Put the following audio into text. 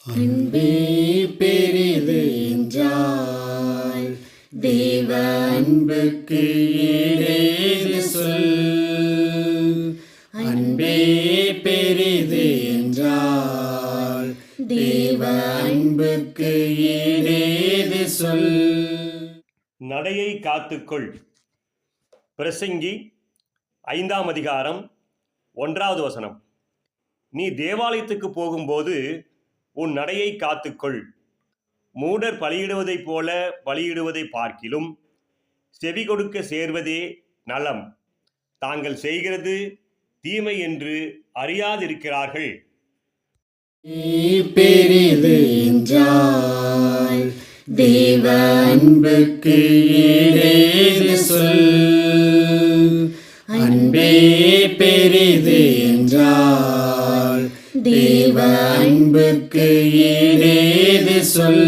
அன்பே பெரிது என்றால் தேவ அன்புக்கு ஈடேது சொல். அன்பே பெரிது என்றால் தேவ அன்புக்கு ஈடேது சொல். நடையை காத்துக்கொள். பிரசங்கி 5ஆம் அதிகாரம் 1வது வசனம். நீ தேவாலயத்துக்கு போகும்போது உன் நடையை காத்துக்கொள். மூடர் பலியிடுவதைப் போல பலியிடுவதை பார்க்கிலும் செவி கொடுக்க சேர்வதே நலம். தாங்கள் செய்கிறது தீமை என்று அறியாதிருக்கிறார்கள். பெரிது என்றால் தேவ அன்புக்கு ஈடேது சொல். அன்பே பெரிது என்றால் தேவ அன்புக்கு ஈடேது சொல்.